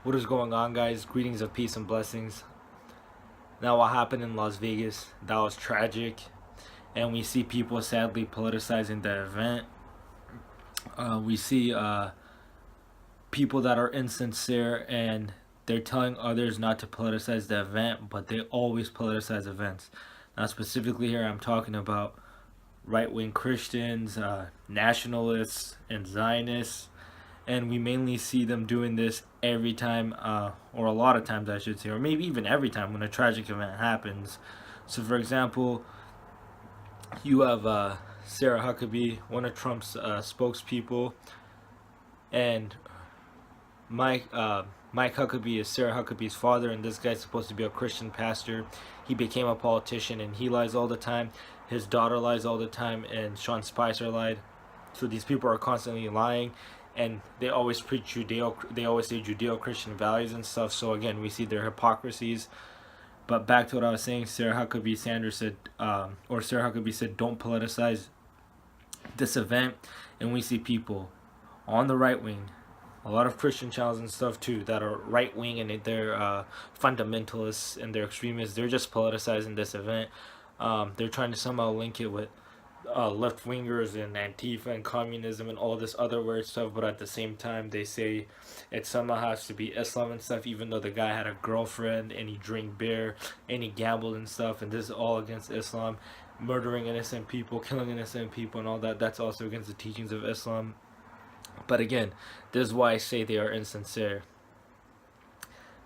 What is going on, guys? Greetings of peace and blessings. Now, what happened in Las Vegas, that was tragic, and we see people sadly politicizing the event. We see people that are insincere and they're telling others not to politicize the event, but they always politicize events. Now, specifically here, I'm talking about right-wing Christians, nationalists, and Zionists, and we mainly see them doing this every time, or a lot of times, I should say, or maybe even every time when a tragic event happens. So, for example, you have Sarah Huckabee, one of Trump's spokespeople, and Mike Huckabee is Sarah Huckabee's father, and this guy's supposed to be a Christian pastor. He became a politician, and he lies all the time. His daughter lies all the time, and Sean Spicer lied. So these people are constantly lying, and they always preach They always say Judeo-Christian values and stuff. So again, we see their hypocrisies. But back to what I was saying, Sarah Huckabee said, don't politicize this event, and we see people on the right wing, a lot of Christian channels and stuff too, that are right wing and they're fundamentalists and they're extremists. They're just politicizing this event. They're trying to somehow link it with left wingers and Antifa and communism and all this other weird stuff, but at the same time they say it somehow has to be Islam and stuff, even though the guy had a girlfriend and he drank beer and he gambled and stuff, and this is all against Islam. Murdering innocent people, killing innocent people, and all that, that's also against the teachings of Islam. But again, this is why I say they are insincere.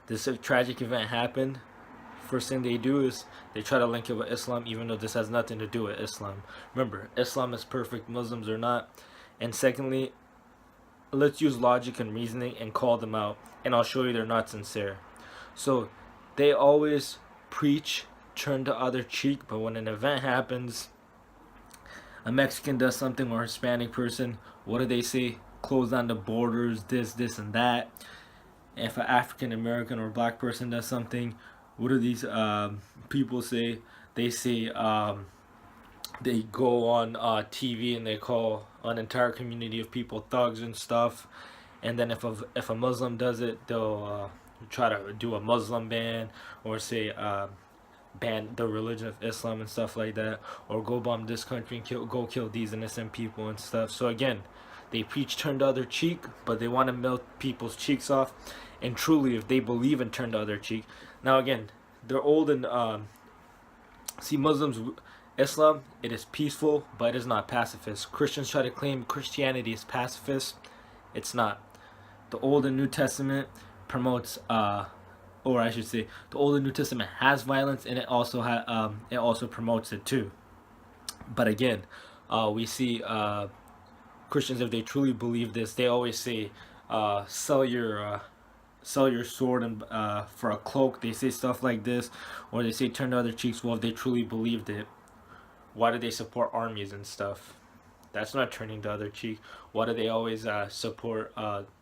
This tragic event happened. First thing they do is they try to link it with Islam, even though this has nothing to do with Islam. Remember, Islam is perfect, Muslims are not. And secondly, let's use logic and reasoning and call them out, and I'll show you they're not sincere. So they always preach turn the other cheek, but when an event happens, a Mexican does something or a Hispanic person, what do they say? Close down the borders, this, and that. And if an African American or black person does something, what do these people say? They say they go on TV and they call an entire community of people thugs and stuff. And then if a Muslim does it, they'll try to do a Muslim ban, or say ban the religion of Islam and stuff like that, or go bomb this country and go kill these innocent people and stuff. So again, they preach turn the other cheek, but they want to melt people's cheeks off. And truly, if they believe in turn the other cheek, now again, they're old and see, Muslims, Islam, it is peaceful, but it is not pacifist. Christians try to claim Christianity is pacifist. It's not. The Old and New Testament promotes, or I should say, the Old and New Testament has violence, and it also promotes it too. But again, we see Christians, if they truly believe this, they always say, sell your sword and for a cloak. They say stuff like this, or they say turn the other cheeks. Well, if they truly believed it, why do they support armies and stuff? That's not turning the other cheek. Why do they always support?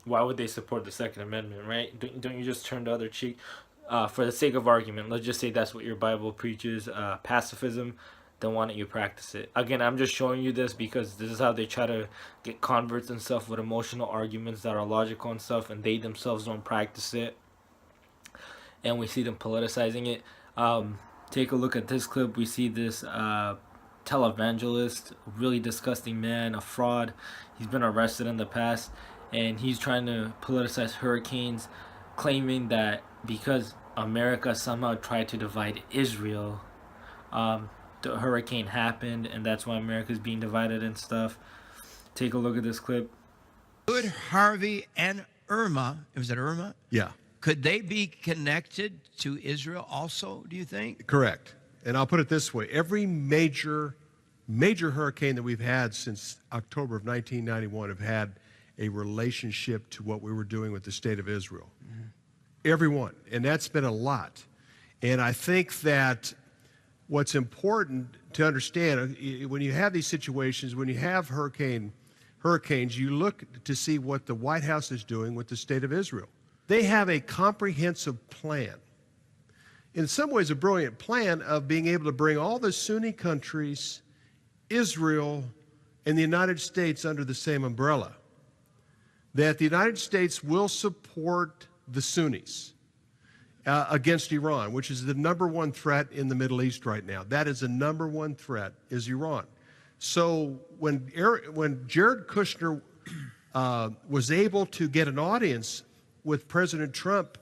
Why would they support the Second Amendment, right? Don't you just turn the other cheek? For the sake of argument, let's just say that's what your Bible preaches, pacifism. Then why don't you practice it? Again, I'm just showing you this because this is how they try to get converts and stuff, with emotional arguments that are logical and stuff, and they themselves don't practice it. And we see them politicizing it. Take a look at this clip. We see this televangelist, really disgusting man, a fraud. He's been arrested in the past, and he's trying to politicize hurricanes, claiming that because America somehow tried to divide Israel, the hurricane happened, and that's why America's being divided and stuff. Take a look at this clip. Could Harvey and Irma, was it Irma? Yeah. Could they be connected to Israel also, do you think? Correct. And I'll put it this way. Every major hurricane that we've had since October of 1991 have had a relationship to what we were doing with the state of Israel. Mm-hmm. Every one. And that's been a lot. And I think that what's important to understand, when you have these situations, when you have hurricanes, you look to see what the White House is doing with the state of Israel. They have a comprehensive plan, in some ways a brilliant plan, of being able to bring all the Sunni countries, Israel, and the United States under the same umbrella. That the United States will support the Sunnis against Iran, which is the #1 threat in the Middle East right now. That is the #1 threat, is Iran. So when Jared Kushner was able to get an audience with President Trump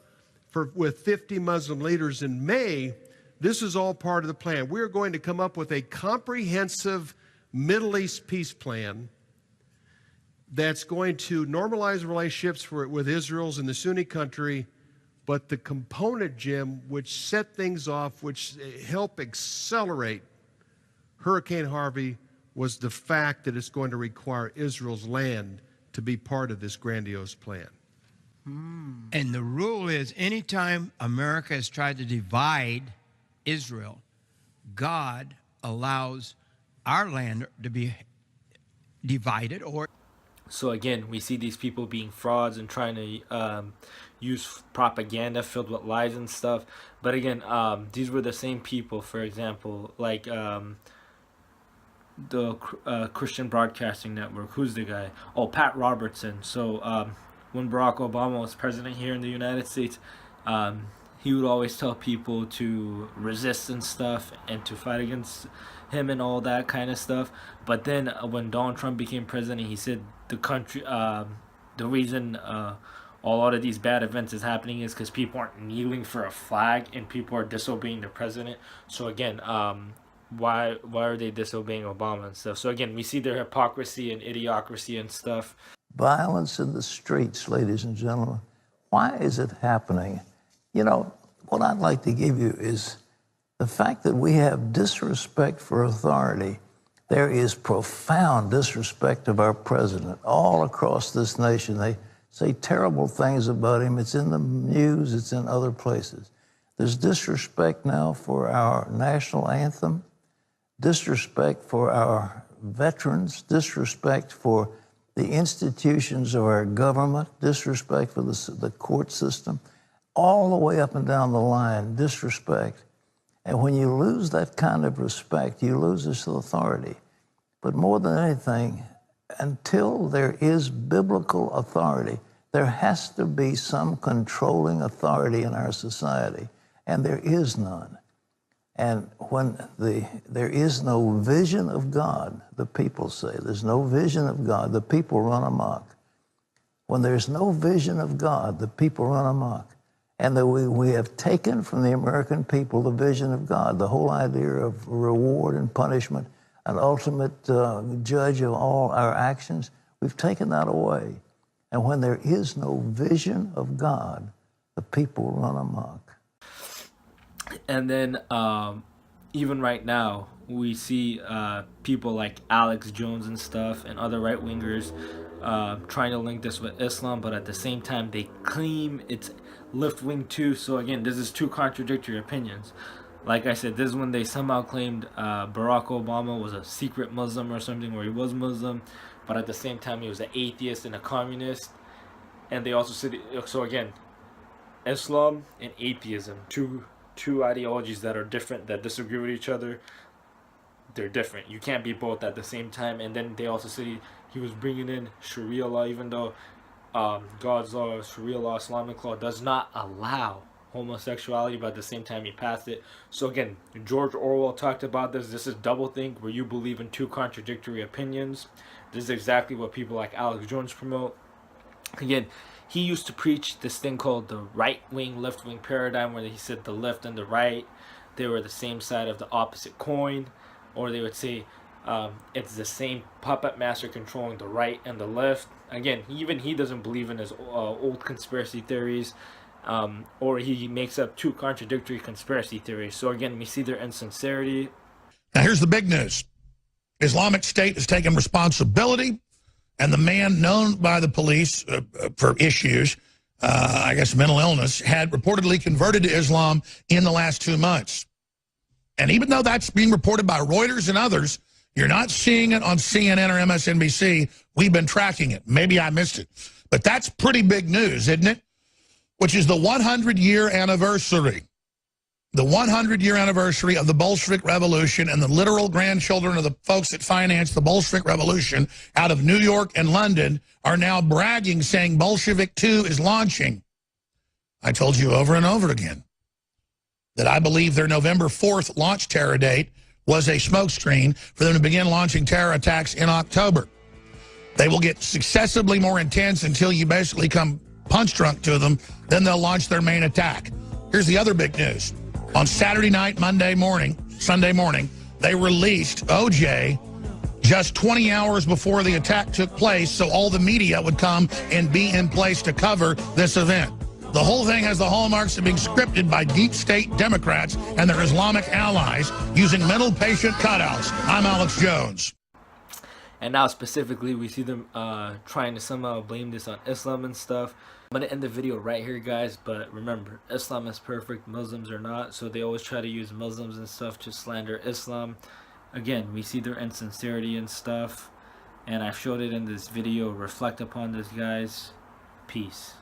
with 50 Muslim leaders in May, this is all part of the plan. We're going to come up with a comprehensive Middle East peace plan that's going to normalize relationships with Israel's and the Sunni country, but the component, Jim, which set things off, which helped accelerate Hurricane Harvey, was the fact that it's going to require Israel's land to be part of this grandiose plan. And the rule is anytime America has tried to divide Israel, God allows our land to be divided. Or So again, we see these people being frauds and trying to use propaganda filled with lies and stuff. But again, these were the same people, for example, like the Christian Broadcasting Network. Who's the guy? Oh, Pat Robertson. So when Barack Obama was president here in the United States, he would always tell people to resist and stuff and to fight against him and all that kind of stuff. But then when Donald Trump became president, he said the country, the reason a lot of these bad events is happening is because people aren't kneeling for a flag and people are disobeying the president. So again, why are they disobeying Obama and stuff? So again, we see their hypocrisy and idiocracy and stuff. Violence in the streets, ladies and gentlemen. Why is it happening? You know, what I'd like to give you is the fact that we have disrespect for authority. There is profound disrespect of our president all across this nation. They say terrible things about him. It's in the news. It's in other places. There's disrespect now for our national anthem, disrespect for our veterans, disrespect for the institutions of our government, disrespect for the court system, all the way up and down the line, disrespect. And when you lose that kind of respect, you lose this authority. But more than anything, until there is biblical authority, there has to be some controlling authority in our society, and there is none. And when there is no vision of God, the people say, there's no vision of God, the people run amok. When there's no vision of God, the people run amok. And that we have taken from the American people the vision of God, the whole idea of reward and punishment, an ultimate judge of all our actions. We've taken that away. And when there is no vision of God, the people run amok. And then even right now, we see people like Alex Jones and stuff and other right-wingers trying to link this with Islam, but at the same time, they claim it's left-wing too. So again, this is two contradictory opinions. Like I said, this is when they somehow claimed Barack Obama was a secret Muslim or something, where he was Muslim, but at the same time, he was an atheist and a communist. And they also said, so again, Islam and atheism, two ideologies that are different, that disagree with each other. They're different. You can't be both at the same time. And then they also said he was bringing in Sharia law, even though God's law, Sharia law, Islamic law does not allow homosexuality, but at the same time he passed it. So again, George Orwell talked about this. This is doublethink, where you believe in two contradictory opinions. This is exactly what people like Alex Jones promote. Again, he used to preach this thing called the right-wing, left-wing paradigm, where he said the left and the right, they were the same side of the opposite coin. Or they would say it's the same puppet master controlling the right and the left. Again, even he doesn't believe in his old conspiracy theories, or he makes up two contradictory conspiracy theories. So again, we see their insincerity. Now here's the big news. Islamic State has taken responsibility, and the man known by the police for issues, I guess mental illness, had reportedly converted to Islam in the last 2 months. And even though that's being reported by Reuters and others, you're not seeing it on CNN or MSNBC. We've been tracking it. Maybe I missed it. But that's pretty big news, isn't it? Which is the 100-year anniversary. The 100-year anniversary of the Bolshevik Revolution, and the literal grandchildren of the folks that financed the Bolshevik Revolution out of New York and London are now bragging, saying Bolshevik 2 is launching. I told you over and over again that I believe their November 4th launch terror date was a smokescreen for them to begin launching terror attacks in October. They will get successively more intense until you basically come punch drunk to them. Then they'll launch their main attack. Here's the other big news. On Saturday night, Sunday morning, they released OJ just 20 hours before the attack took place, so all the media would come and be in place to cover this event. The whole thing has the hallmarks of being scripted by deep state Democrats and their Islamic allies using mental patient cutouts. I'm Alex Jones. And now specifically, we see them trying to somehow blame this on Islam and stuff. I'm going to end the video right here, guys. But remember, Islam is perfect. Muslims are not. So they always try to use Muslims and stuff to slander Islam. Again, we see their insincerity and stuff. And I've showed it in this video. Reflect upon this, guys. Peace.